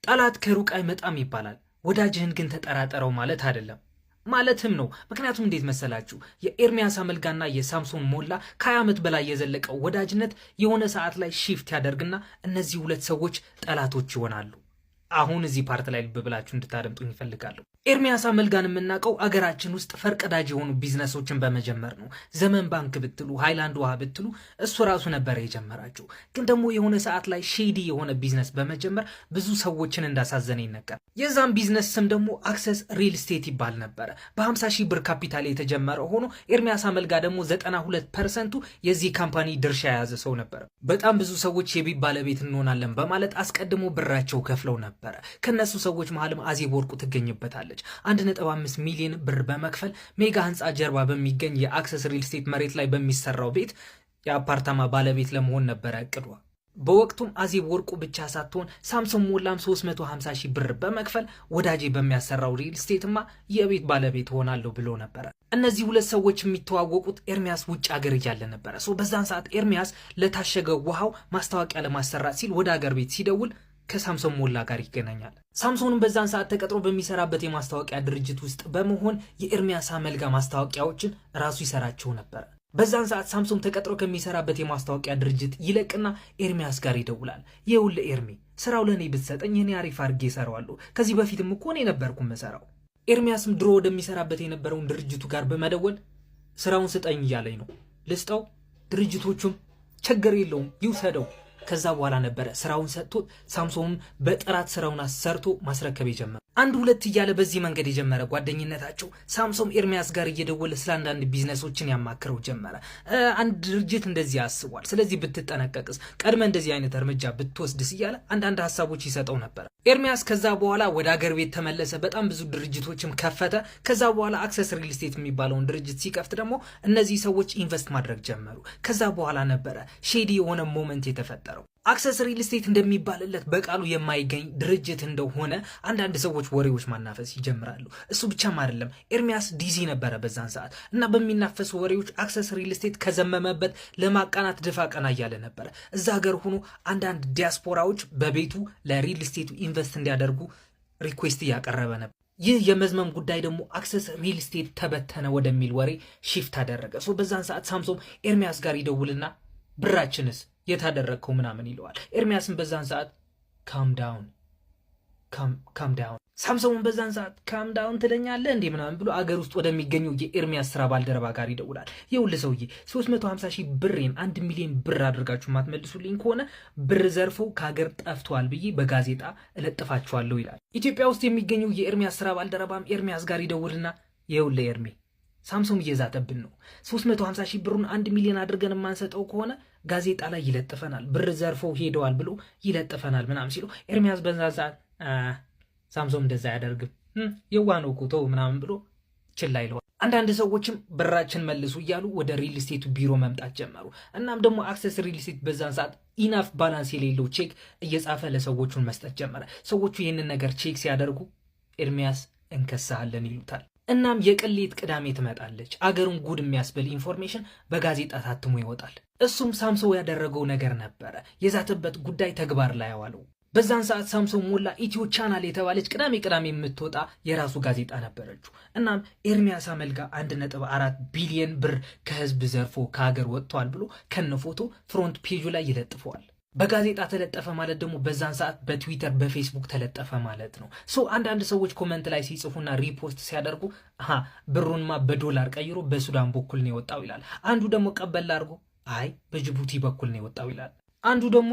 ጠላት ከሩቅ አይመጣም ይባላል። ወዳጅህን ግን ተጠራጠረው ማለት አይደለም ማለትም ነው። ምክንያቱም እንዴት መሰላችሁ? የኤርሚያስ አመልጋና የሳምሶን ሞላ ከ20 ዓመት በላይ የዘለቀው ወዳጅነት የሆነ ሰዓት ላይ ሺፍት ያደርግና እነዚህ ሁለት ሰዎች ጠላቶች ይሆናሉ። አሁን እዚህ ፓርት ላይ ልብ ብላችሁ እንድታደምጡኝ ይፈልጋለሁ። ኤርሚያስ አመልጋን የምናውቀው አገራችን ውስጥ ፈርቀዳጅ የሆኑ ቢዝነሶችን በመጀመር ነው። ዘመን ባንክ ብትሉ፣ ሃይላንድ ውሃ ብትሉ እሱ ራሱ ነበር የጀመራቸው። ግን ደግሞ የሆነ ሰዓት ላይ ሼዲ የሆነ ቢዝነስ በመጀመር ብዙ ሰዎችን እንዳሳዘነ ይነገራል። የዛም ቢዝነስ ስም ደግሞ አክሰስ ሪል ስቴት ይባል ነበረ። በ50 ሺህ ብር ካፒታል የተጀመረ ሆኖ ኤርሚያስ አመልጋ ደግሞ 92% የዚህ ካምፓኒ ድርሻ የያዘ ሰው ነበር። በጣም ብዙ ሰዎች የቤት ባለቤት እንሆናለን በማለት አስቀድሞ ብራቸው ከፍለው ነበር። ከነሱ ሰዎች መሃልም አዜብ ወርቁ ትገኝበታለች። 1.5 ሚሊዮን ብር በመክፈል ሜጋ ህንፃ ጀርባ በሚገኝ የአክሰስ ሪል ስቴት መሬት ላይ በሚሰራው ቤት የአፓርታማ ባለቤት ለመሆን ነበረ እቅዷ። በወቅቱም አዜብ ወርቁ ብቻ ሳትሆን ሳምሶን ሞላም 350 ሺህ ብር በመክፈል ወዳጄ በሚያሰራው ሪል ስቴትማ የቤት ባለቤት ሆናለሁ ብሎ ነበረ። እነዚህ ሁለት ሰዎች የሚተዋወቁት ኤርሚያስ ውጭ ሀገር እያለ ነበረ። በዛን ሰዓት ኤርሚያስ ለታሸገ ውሃው ማስታወቂያ ለማሰራት ሲል ወደ ሀገር ቤት ሲደውል ከሳምሶን ሞላ ጋር ይገናኛል። ሳምሶንም በዛን ሰዓት ተቀጥሮ በሚሰራበት የማስታወቂያ ድርጅት ውስጥ በመሆን የኤርሚያስ አመልጋ ማስታወቂያዎችን ራሱ ይሰራቸው ነበር። በዛን ሰዓት ሳምሶን ተቀጥሮ ከሚሰራበት የማስታወቂያ ድርጅት ይለቅና ኤርሚያስ ጋር ይደውላል። ይኸውልህ ኤርሚ፣ ስራው ለእኔ ብትሰጠኝ እኔ አሪፍ አድርጌ እሰራዋለሁ። ከዚህ በፊትም እኮ እኔ ነበርኩ መሰራው። ኤርሚያስም ድሮ ወደሚሰራበት የነበረውን ድርጅቱ ጋር በመደወል ስራውን ስጠኝ እያለኝ ነው። ልስጠው? ድርጅቶቹም ችግር የለውም ይውሰደው። ከዛ በኋላ ነበረ ስራውን ሰጥቶት ሳምሶን በጥራት ስራውን አሰርቶ ማስረከብ የጀመረ። አንድ ሁለት እያለ በዚህ መንገድ የጀመረ ጓደኝነታቸው ሳምሶን ኤርሚያስ ጋር እየደወለ ስለ አንዳንድ ቢዝነሶችን ያማክረው ጀመረ። አንድ ድርጅት እንደዚህ አስቧል፣ ስለዚህ ብትጠነቀቅስ፣ ቀድመ እንደዚህ አይነት እርምጃ ብትወስድስ እያለ አንዳንድ ሀሳቦች ይሰጠው ነበር። ኤርሚያስ ከዛ በኋላ ወደ አገር ቤት ተመለሰ። በጣም ብዙ ድርጅቶችም ከፈተ። ከዛ በኋላ አክሰስ ሪል ስቴት የሚባለውን ድርጅት ሲከፍት ደግሞ እነዚህ ሰዎች ኢንቨስት ማድረግ ጀመሩ። ከዛ በኋላ ነበረ ሼዲ የሆነ ሞመንት የተፈጠረው። አክሰስ ሪል ስቴት እንደሚባልለት በቃሉ የማይገኝ ድርጅት እንደሆነ አንዳንድ ሰዎች ወሬዎች ማናፈስ ይጀምራሉ። እሱ ብቻም አይደለም፣ ኤርሚያስ ዲዚ ነበረ በዛን ሰዓት እና በሚናፈሱ ወሬዎች አክሰስ ሪል ስቴት ከዘመመበት ለማቃናት ድፋ ቀና እያለ ነበረ። እዛ ሀገር ሆኖ አንዳንድ ዲያስፖራዎች በቤቱ ለሪል ስቴቱ ኢንቨስት እንዲያደርጉ ሪኩዌስት እያቀረበ ነበር። ይህ የመዝመም ጉዳይ ደግሞ አክሰስ ሪል ስቴት ተበተነ ወደሚል ወሬ ሺፍት አደረገ። በዛን ሰዓት ሳምሶን ኤርሚያስ ጋር ይደውልና ብራችንስ የታደረግከው ምናምን ይለዋል። ኤርሚያስን በዛን ሰዓት ካም ዳውን ሳምሶን በዛን ሰዓት ካም ዳውን ትለኛለህ እንዴ ምናምን ብሎ አገር ውስጥ ወደሚገኘው የኤርሚያስ ስራ ባልደረባ ጋር ይደውላል። ይኸውልህ ሰውዬ 350 ሺህ ብሬን 1 ሚሊዮን ብር አድርጋችሁ ማትመልሱልኝ ከሆነ ብር ዘርፈው ከሀገር ጠፍተዋል ብዬ በጋዜጣ እለጥፋችኋለሁ ይላል። ኢትዮጵያ ውስጥ የሚገኘው የኤርሚያስ ስራ ባልደረባም ኤርሚያስ ጋር ይደውልና ይኸውልህ ኤርሚ፣ ሳምሶን እየዛተብን ነው። 350 ሺህ ብሩን 1 ሚሊዮን አድርገን የማንሰጠው ከሆነ ጋዜጣ ላይ ይለጥፈናል፣ ብር ዘርፈው ሄደዋል ብሎ ይለጥፈናል ምናምን ሲሉ ኤርሚያስ በዛ ሰዓት ሳምሶን እንደዛ አያደርግም የዋ ነው እኮ ተው ምናምን ብሎ ችላ ይለዋል። አንዳንድ ሰዎችም ብራችን መልሱ እያሉ ወደ ሪል ስቴቱ ቢሮ መምጣት ጀመሩ። እናም ደግሞ አክሰስ ሪል ስቴት በዛን ሰዓት ኢናፍ ባላንስ የሌለው ቼክ እየጻፈ ለሰዎቹን መስጠት ጀመረ። ሰዎቹ ይህንን ነገር ቼክ ሲያደርጉ ኤርሚያስ እንከሳለን ይሉታል። እናም የቅሌት ቅዳሜ ትመጣለች። አገሩን ጉድ የሚያስብል ኢንፎርሜሽን በጋዜጣ ታትሞ ይወጣል። እሱም ሳምሶን ያደረገው ነገር ነበረ። የዛተበት ጉዳይ ተግባር ላይ ያዋለው። በዛን ሰዓት ሳምሶን ሞላ ኢትዮ ቻናል የተባለች ቅዳሜ የምትወጣ የራሱ ጋዜጣ ነበረችው። እናም ኤርሚያስ አመልጋ 1.4 ቢሊዮን ብር ከህዝብ ዘርፎ ከሀገር ወጥቷል ብሎ ከነ ፎቶ ፍሮንት ፔጁ ላይ ይለጥፈዋል። በጋዜጣ ተለጠፈ ማለት ደግሞ በዛን ሰዓት በትዊተር በፌስቡክ ተለጠፈ ማለት ነው። አንዳንድ ሰዎች ኮመንት ላይ ሲጽፉና ሪፖስት ሲያደርጉ ብሩንማ በዶላር ቀይሮ በሱዳን በኩል ነው የወጣው ይላል። አንዱ ደግሞ ቀበል አድርጎ አይ በጅቡቲ በኩል ነው የወጣው ይላል። አንዱ ደግሞ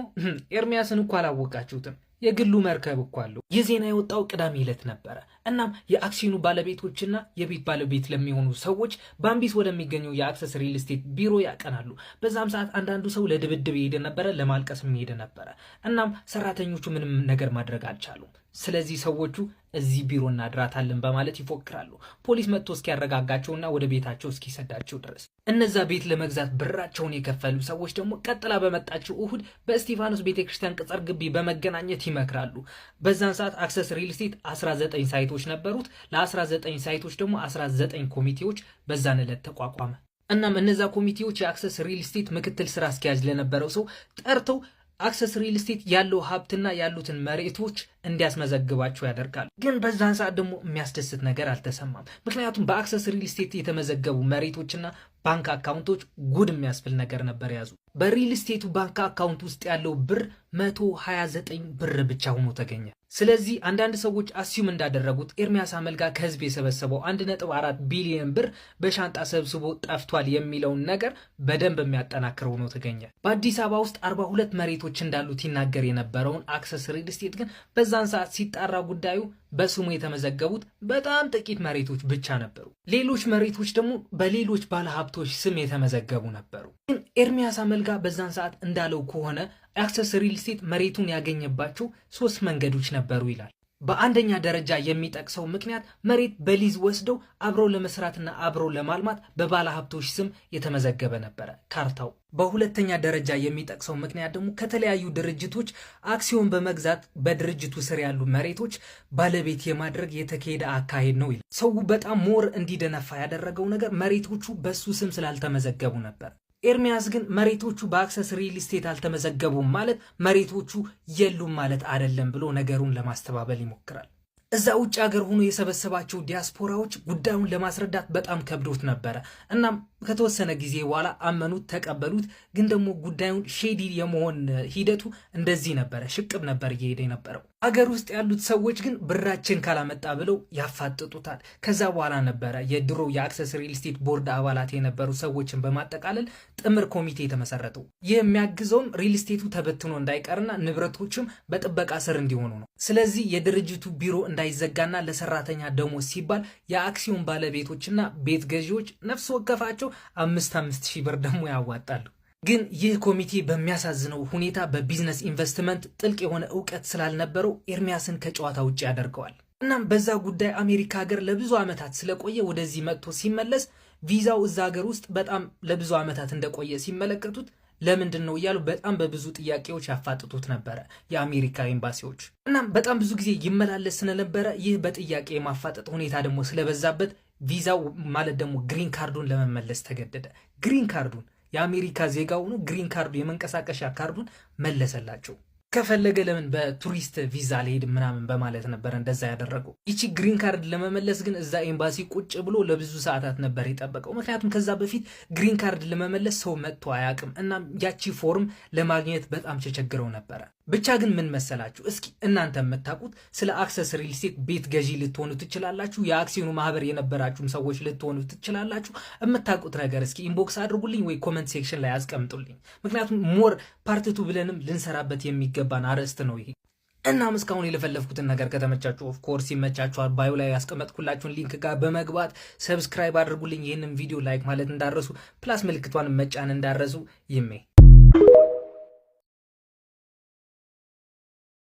ኤርሚያስን እኮ አላወቃችሁትም የግሉ መርከብ እኮ አለው። ይህ ዜና የወጣው ቅዳሜ ዕለት ነበረ። እናም የአክሲዮኑ ባለቤቶችና የቤት ባለቤት ለሚሆኑ ሰዎች ባምቢስ ወደሚገኘው የአክሰስ ሪል ስቴት ቢሮ ያቀናሉ። በዛም ሰዓት አንዳንዱ ሰው ለድብድብ ይሄደ ነበረ፣ ለማልቀስም ይሄደ ነበረ። እናም ሰራተኞቹ ምንም ነገር ማድረግ አልቻሉም። ስለዚህ ሰዎቹ እዚህ ቢሮ እናድራታለን በማለት ይፎክራሉ። ፖሊስ መጥቶ እስኪያረጋጋቸውና ወደ ቤታቸው እስኪሰዳቸው ድረስ። እነዛ ቤት ለመግዛት ብራቸውን የከፈሉ ሰዎች ደግሞ ቀጥላ በመጣቸው እሁድ በእስጢፋኖስ ቤተክርስቲያን ቅጽር ግቢ በመገናኘት ይመክራሉ። በዛን ሰዓት አክሰስ ሪል ስቴት 19 ሳይቶች ነበሩት። ለ19 ሳይቶች ደግሞ 19 ኮሚቴዎች በዛን ዕለት ተቋቋመ። እናም እነዛ ኮሚቴዎች የአክሰስ ሪል ስቴት ምክትል ስራ አስኪያጅ ለነበረው ሰው ጠርተው አክሰስ ሪል ስቴት ያለው ሀብትና ያሉትን መሬቶች እንዲያስመዘግባቸው ያደርጋሉ። ግን በዛን ሰዓት ደግሞ የሚያስደስት ነገር አልተሰማም። ምክንያቱም በአክሰስ ሪል ስቴት የተመዘገቡ መሬቶችና ባንክ አካውንቶች ጉድ የሚያስብል ነገር ነበር ያዙ። በሪል ስቴቱ ባንክ አካውንት ውስጥ ያለው ብር 129 ብር ብቻ ሆኖ ተገኘ። ስለዚህ አንዳንድ ሰዎች አስዩም እንዳደረጉት ኤርሚያስ አመልጋ ከህዝብ የሰበሰበው 1.4 ቢሊዮን ብር በሻንጣ ሰብስቦ ጠፍቷል የሚለውን ነገር በደንብ የሚያጠናክር ሆኖ ተገኘ። በአዲስ አበባ ውስጥ 42 መሬቶች እንዳሉት ይናገር የነበረውን አክሰስ ሪል ስቴት ግን በዛን ሰዓት ሲጣራ ጉዳዩ በስሙ የተመዘገቡት በጣም ጥቂት መሬቶች ብቻ ነበሩ። ሌሎች መሬቶች ደግሞ በሌሎች ባለሀብቶች ስም የተመዘገቡ ነበሩ። ግን ኤርሚያስ አመልጋ በዛን ሰዓት እንዳለው ከሆነ አክሰስ ሪል ስቴት መሬቱን ያገኘባቸው 3 መንገዶች ነበሩ ይላል። በአንደኛ ደረጃ የሚጠቅሰው ምክንያት መሬት በሊዝ ወስደው አብረው ለመስራትና አብረው ለማልማት በባለ ሀብቶች ስም የተመዘገበ ነበረ ካርታው። በሁለተኛ ደረጃ የሚጠቅሰው ምክንያት ደግሞ ከተለያዩ ድርጅቶች አክሲዮን በመግዛት በድርጅቱ ስር ያሉ መሬቶች ባለቤት የማድረግ የተካሄደ አካሄድ ነው ይላል። ሰው በጣም ሞር እንዲደነፋ ያደረገው ነገር መሬቶቹ በሱ ስም ስላልተመዘገቡ ነበር። ኤርሚያስ ግን መሬቶቹ በአክሰስ ሪል ስቴት አልተመዘገቡም ማለት መሬቶቹ የሉም ማለት አይደለም ብሎ ነገሩን ለማስተባበል ይሞክራል። እዛ ውጭ ሀገር ሆኖ የሰበሰባቸው ዲያስፖራዎች ጉዳዩን ለማስረዳት በጣም ከብዶት ነበረ። እናም ከተወሰነ ጊዜ በኋላ አመኑት፣ ተቀበሉት። ግን ደግሞ ጉዳዩን ሼዲ የመሆን ሂደቱ እንደዚህ ነበረ፣ ሽቅብ ነበር እየሄደ የነበረው። አገር ውስጥ ያሉት ሰዎች ግን ብራችን ካላመጣ ብለው ያፋጥጡታል። ከዛ በኋላ ነበረ የድሮ የአክሰስ ሪል ስቴት ቦርድ አባላት የነበሩ ሰዎችን በማጠቃለል ጥምር ኮሚቴ የተመሰረተው። ይህ የሚያግዘውም ሪል ስቴቱ ተበትኖ እንዳይቀርና ንብረቶችም በጥበቃ ስር እንዲሆኑ ነው። ስለዚህ የድርጅቱ ቢሮ እንዳይዘጋና ለሰራተኛ ደሞዝ ሲባል የአክሲዮን ባለቤቶችና ቤት ገዢዎች ነፍስ ወከፋቸው 5 ሺህ ብር ደግሞ ያዋጣሉ። ግን ይህ ኮሚቴ በሚያሳዝነው ሁኔታ በቢዝነስ ኢንቨስትመንት ጥልቅ የሆነ እውቀት ስላልነበረው ኤርሚያስን ከጨዋታ ውጭ ያደርገዋል። እናም በዛ ጉዳይ አሜሪካ ሀገር ለብዙ ዓመታት ስለቆየ ወደዚህ መጥቶ ሲመለስ ቪዛው እዛ ሀገር ውስጥ በጣም ለብዙ ዓመታት እንደቆየ ሲመለከቱት ለምንድን ነው እያሉ በጣም በብዙ ጥያቄዎች ያፋጥጡት ነበረ የአሜሪካ ኤምባሲዎች። እናም በጣም ብዙ ጊዜ ይመላለስ ስለነበረ ይህ በጥያቄ የማፋጠጥ ሁኔታ ደግሞ ስለበዛበት ቪዛው ማለት ደግሞ ግሪን ካርዱን ለመመለስ ተገደደ። ግሪን ካርዱን የአሜሪካ ዜጋ ሆኖ ግሪን ካርዱ የመንቀሳቀሻ ካርዱን መለሰላቸው። ከፈለገ ለምን በቱሪስት ቪዛ ሊሄድ ምናምን በማለት ነበር እንደዛ ያደረገው። ይቺ ግሪን ካርድ ለመመለስ ግን እዛ ኤምባሲ ቁጭ ብሎ ለብዙ ሰዓታት ነበር የጠበቀው። ምክንያቱም ከዛ በፊት ግሪን ካርድ ለመመለስ ሰው መጥቶ አያውቅም። እናም ያቺ ፎርም ለማግኘት በጣም ተቸግረው ነበረ። ብቻ ግን ምን መሰላችሁ፣ እስኪ እናንተ የምታውቁት ስለ አክሰስ ሪል ስቴት ቤት ገዢ ልትሆኑ ትችላላችሁ፣ የአክሲዮኑ ማህበር የነበራችሁም ሰዎች ልትሆኑ ትችላላችሁ። የምታውቁት ነገር እስኪ ኢንቦክስ አድርጉልኝ ወይ ኮመንት ሴክሽን ላይ አስቀምጡልኝ። ምክንያቱም ሞር ፓርትቱ ብለንም ልንሰራበት የሚገባን አርዕስት ነው ይሄ። እናም እስካሁን የለፈለፍኩትን ነገር ከተመቻችሁ ኦፍኮርስ ይመቻችኋል፣ ባዮ ላይ ያስቀመጥኩላችሁን ሊንክ ጋር በመግባት ሰብስክራይብ አድርጉልኝ። ይህንን ቪዲዮ ላይክ ማለት እንዳረሱ፣ ፕላስ ምልክቷን መጫን እንዳረሱ። ይሜ